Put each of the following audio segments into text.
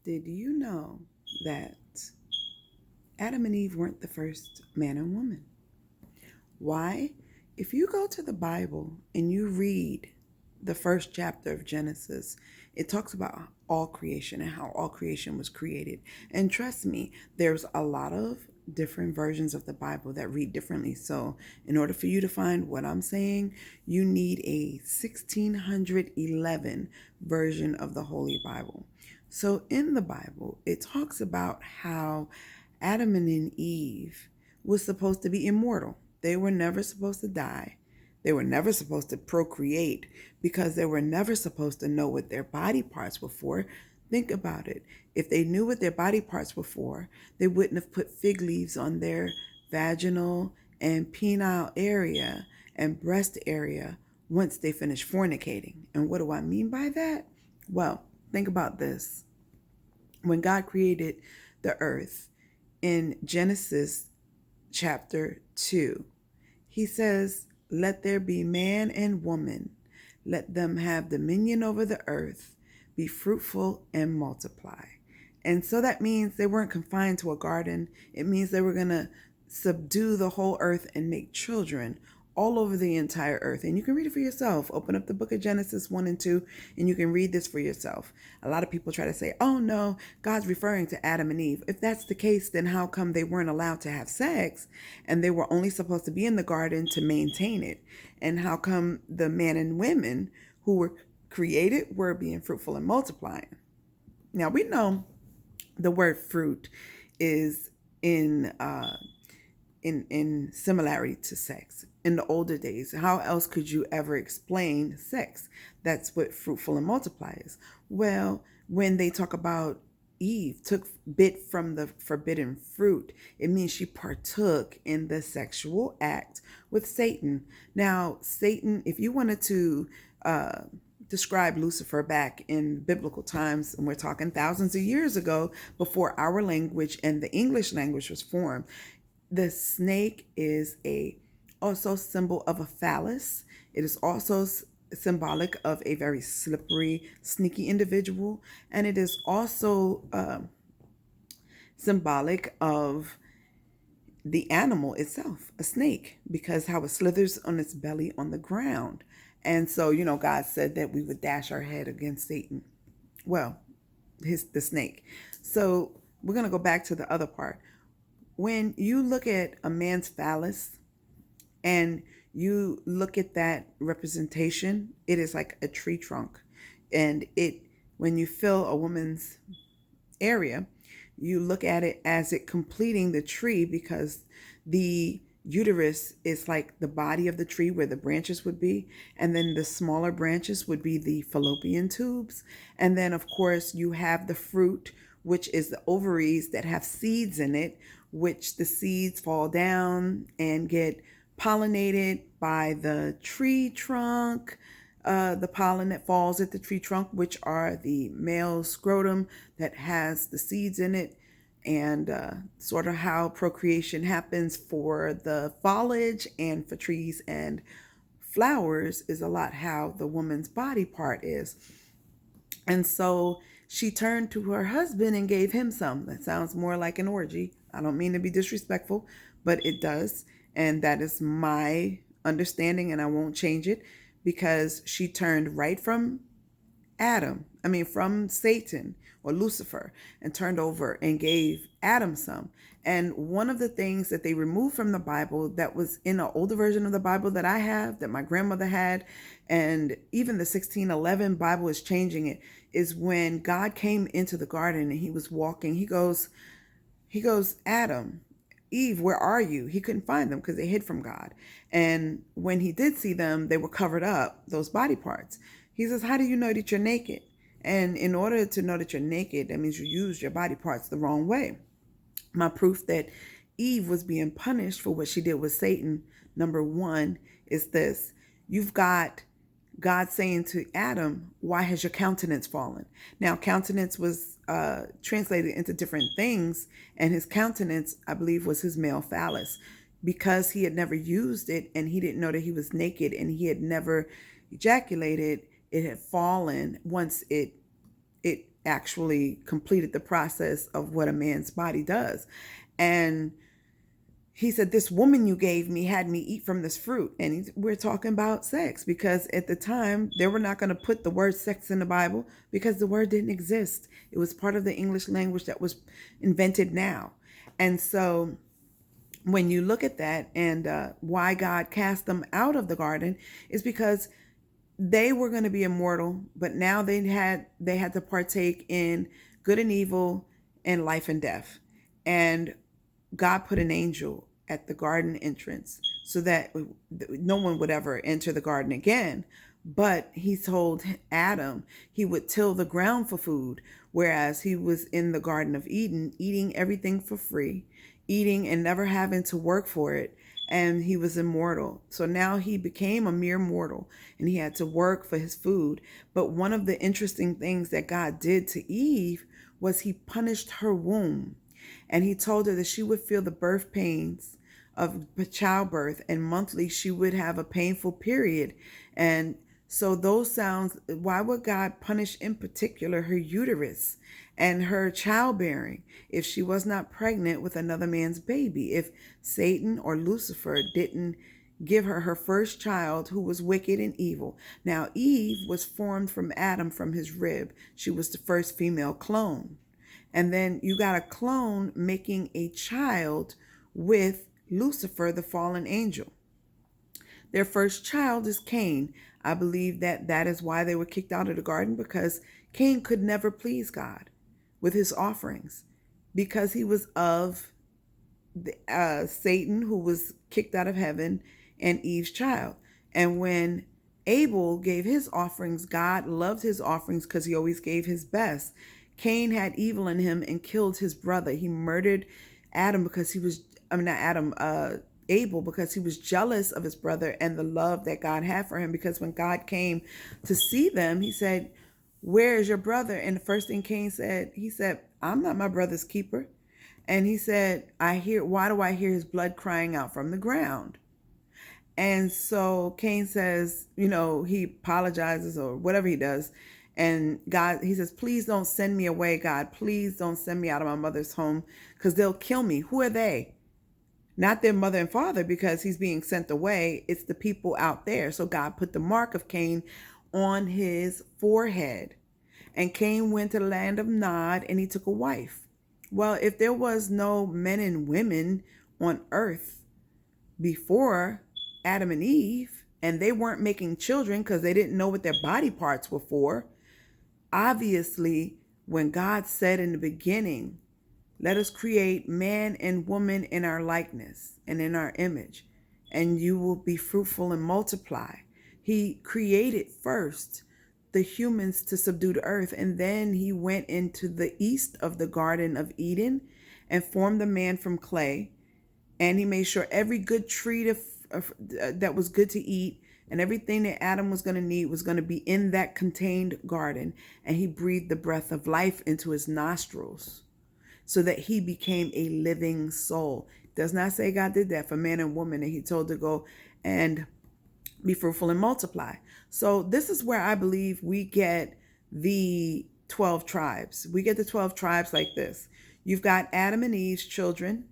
Did you know that Adam and Eve weren't the first man and woman? Why? If you go to the Bible and you read the first chapter of Genesis, it talks about all creation and how all creation was created. And trust me, there's a lot of different versions of the Bible that read differently. So, in order for you to find what I'm saying, you need a 1611 version of the Holy Bible. So, in the Bible, it talks about how Adam and Eve was supposed to be immortal. They were never supposed to die. They were never supposed to procreate because they were never supposed to know what their body parts were for. Think about it. If they knew what their body parts were for, they wouldn't have put fig leaves on their vaginal and penile area and breast area once they finished fornicating. And what do I mean by that? Well, think about this. When God created the earth in Genesis chapter 2, he says, "Let there be man and woman. Let them have dominion over the earth, be fruitful and multiply." And so that means they weren't confined to a garden. It means they were going to subdue the whole earth and make children all over the entire earth. And you can read it for yourself. Open up the book of Genesis 1 and 2, and you can read this for yourself. A lot of people try to say, oh no, God's referring to Adam and Eve. If that's the case, then how come they weren't allowed to have sex and they were only supposed to be in the garden to maintain it? And how come the men and women who were created were being fruitful and multiplying? Now we know the word fruit is in similarity to sex. In the older days, how else could you ever explain sex? That's what fruitful and multiply is. Well, when they talk about Eve took bit from the forbidden fruit, it means she partook in the sexual act with Satan. Now, Satan, if you wanted to describe Lucifer back in biblical times, and we're talking thousands of years ago, before our language and the English language was formed, the snake is a also symbol of a phallus. It is also symbolic of a very slippery, sneaky individual, and it is also symbolic of the animal itself, a snake, because how it slithers on its belly on the ground. And so, God said that we would dash our head against Satan. Well, the snake. So we're gonna go back to the other part. When you look at a man's phallus and you look at that representation, it is like a tree trunk. And when you fill a woman's area, you look at it as it completing the tree, because the uterus is like the body of the tree where the branches would be, and then the smaller branches would be the fallopian tubes, and then of course you have the fruit, which is the ovaries that have seeds in it, which the seeds fall down and get pollinated by the tree trunk, the pollen that falls at the tree trunk, which are the male scrotum that has the seeds in it, and sort of how procreation happens for the foliage and for trees and flowers is a lot how the woman's body part is. And so she turned to her husband and gave him some. That sounds more like an orgy. I don't mean to be disrespectful, but it does. And that is my understanding, and I won't change it, because she turned right from from Satan or Lucifer, and turned over and gave Adam some. And one of the things that they removed from the Bible that was in an older version of the Bible that I have, that my grandmother had, and even the 1611 Bible is changing it, is when God came into the garden and he was walking. He goes, Adam, Eve, where are you? He couldn't find them because they hid from God. And when he did see them, they were covered up, those body parts. He says, how do you know that you're naked? And in order to know that you're naked, that means you used your body parts the wrong way. My proof that Eve was being punished for what she did with Satan, number one, is this. You've got God saying to Adam, why has your countenance fallen? Now, countenance was translated into different things, and his countenance, I believe, was his male phallus, because he had never used it and he didn't know that he was naked and he had never ejaculated. It had fallen once it actually completed the process of what a man's body does. And he said, this woman you gave me had me eat from this fruit. And we're talking about sex, because at the time they were not going to put the word sex in the Bible because the word didn't exist. It was part of the English language that was invented now. And so when you look at that, and why God cast them out of the garden is because they were going to be immortal, but now they had to partake in good and evil and life and death. And God put an angel at the garden entrance so that no one would ever enter the garden again. But he told Adam he would till the ground for food, whereas he was in the Garden of Eden eating everything for free, eating and never having to work for it. And he was immortal. So now he became a mere mortal and he had to work for his food. But one of the interesting things that God did to Eve was he punished her womb. And he told her that she would feel the birth pains of childbirth, and monthly she would have a painful period. And so those sounds, why would God punish in particular her uterus and her childbearing if she was not pregnant with another man's baby? If Satan or Lucifer didn't give her her first child, who was wicked and evil. Now Eve was formed from Adam, from his rib. She was the first female clone. And then you got a clone making a child with Lucifer, the fallen angel. Their first child is Cain. I believe that that is why they were kicked out of the garden, because Cain could never please God with his offerings, because he was of Satan, who was kicked out of heaven, and Eve's child. And when Abel gave his offerings, God loved his offerings because he always gave his best. Cain had evil in him and killed his brother. He murdered Adam because he was, I mean, not Adam, Abel, because he was jealous of his brother and the love that God had for him. Because when God came to see them, he said, where is your brother? And the first thing Cain said, he said, I'm not my brother's keeper. And he said, why do I hear his blood crying out from the ground? And so Cain says, he apologizes or whatever he does. And God, he says, please don't send me away, God. Please don't send me out of my mother's home, because they'll kill me. Who are they? Not their mother and father, because he's being sent away. It's the people out there. So God put the mark of Cain on his forehead. And Cain went to the land of Nod and he took a wife. Well, if there was no men and women on earth before Adam and Eve, and they weren't making children because they didn't know what their body parts were for, obviously, when God said in the beginning, let us create man and woman in our likeness and in our image, and you will be fruitful and multiply. He created first the humans to subdue the earth, and then he went into the east of the Garden of Eden and formed the man from clay. And he made sure every good tree that was good to eat and everything that Adam was going to need was going to be in that contained garden. And he breathed the breath of life into his nostrils so that he became a living soul. It does not say God did that for man and woman, and he told to go and be fruitful and multiply. So this is where I believe we get the 12 tribes. We get the 12 tribes like this. You've got Adam and Eve's children.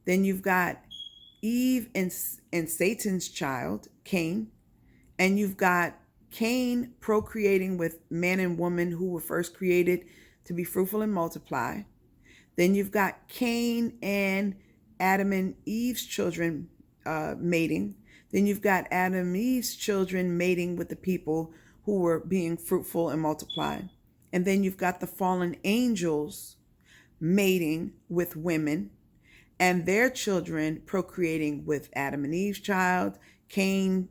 Then you've got Eve and Satan's child, Cain. And you've got Cain procreating with man and woman who were first created to be fruitful and multiply. Then you've got Cain and Adam and Eve's children mating. Then you've got Adam and Eve's children mating with the people who were being fruitful and multiply. And then you've got the fallen angels mating with women and their children procreating with Adam and Eve's child, Cain,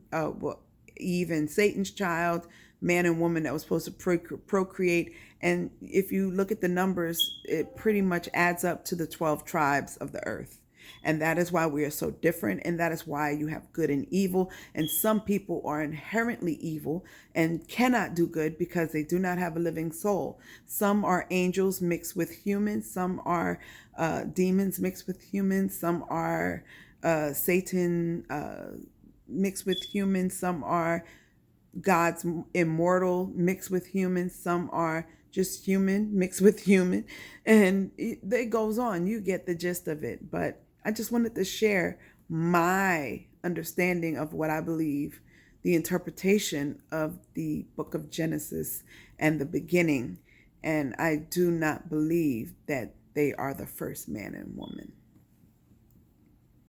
Eve and Satan's child, man and woman that was supposed to procreate. And if you look at the numbers, it pretty much adds up to the 12 tribes of the earth. And that is why we are so different. And that is why you have good and evil. And some people are inherently evil and cannot do good because they do not have a living soul. Some are angels mixed with humans. Some are demons mixed with humans. Some are Satan mixed with humans. Some are God's immortal mixed with humans. Some are just human mixed with human. And it goes on. You get the gist of it. But I just wanted to share my understanding of what I believe the interpretation of the book of Genesis and the beginning. And I do not believe that they are the first man and woman.